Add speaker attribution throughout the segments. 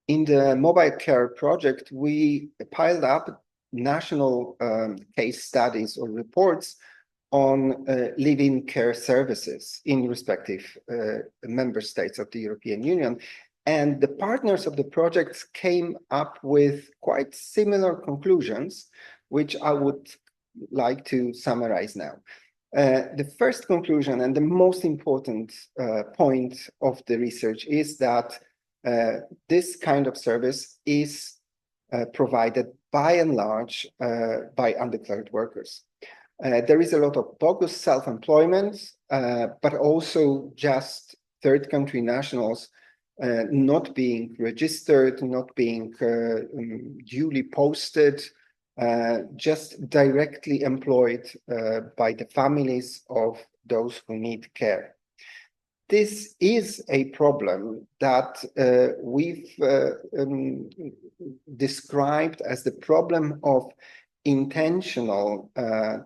Speaker 1: In the mobile care project, we piled up national case studies or reports on live-in care services in respective member states of the European Union. And the partners of the projects came up with quite similar conclusions, which I would like to summarize now. The first conclusion and the most important point of the research is that this kind of service is provided by and large by undeclared workers. There is a lot of bogus self-employment, but also just third country nationals not being registered, not being duly posted, just directly employed by the families of those who need care. This is a problem that we've described as the problem of intentional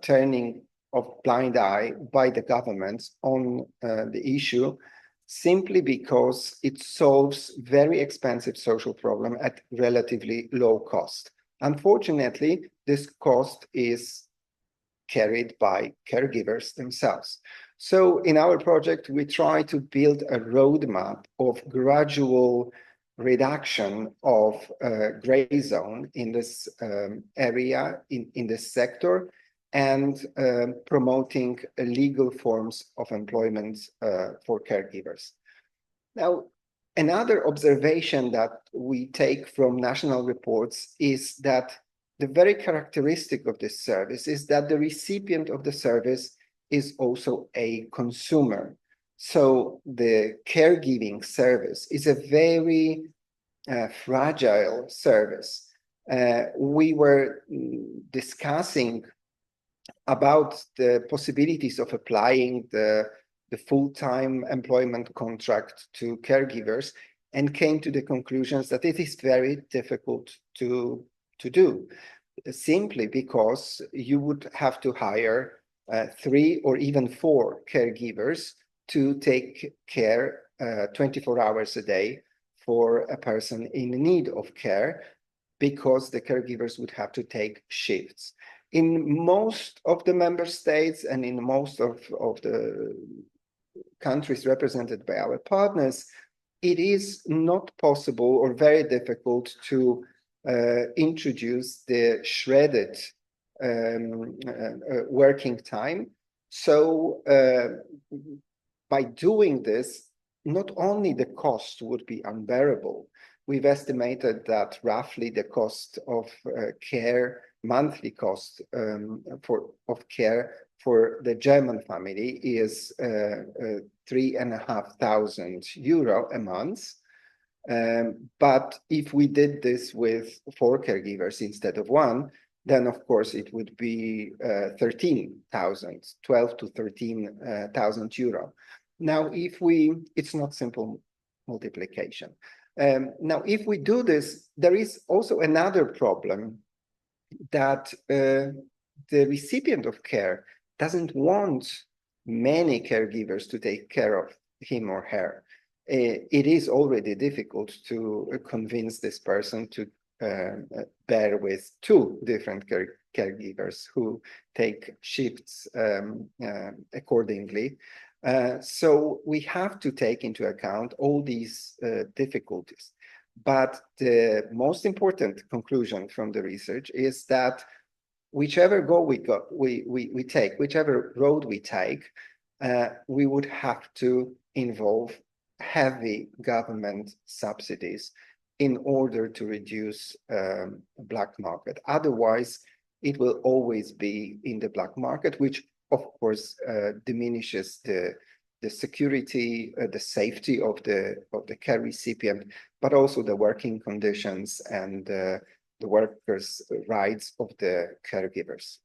Speaker 1: turning of blind eye by the governments on the issue, simply because it solves very expensive social problem at relatively low cost. Unfortunately, this cost is carried by caregivers themselves. So in our project, we try to build a roadmap of gradual reduction of gray zone in this area, in this sector, and promoting legal forms of employment for caregivers. Now, another observation that we take from national reports is that the very characteristic of this service is that the recipient of the service is also a consumer. So the caregiving service is a very fragile service. We were discussing about the possibilities of applying the full-time employment contract to caregivers and came to the conclusions that it is very difficult to do, simply because you would have to hire 3 or even 4 caregivers to take care 24 hours a day for a person in need of care, because the caregivers would have to take shifts. In most of the member states and in most of the countries represented by our partners, it is not possible or very difficult to introduce the shredded working time. So by doing this, not only the cost would be unbearable, we've estimated that roughly the cost of care, monthly cost of care for the German family is 3,500 euro a month. But if we did this with 4 caregivers instead of 1, then of course it would be 13,000, 12 to 13,000 euro. Now, it's not simple multiplication. Now, if we do this, there is also another problem, that the recipient of care doesn't want many caregivers to take care of him or her. It is already difficult to convince this person to bear with 2 different caregivers who take shifts accordingly. So we have to take into account all these difficulties. But the most important conclusion from the research is that whichever goal we take, whichever road we take, we would have to involve heavy government subsidies in order to reduce black market. Otherwise, it will always be in the black market, which of course diminishes the security, the safety of the care recipient, but also the working conditions and the workers' rights of the caregivers.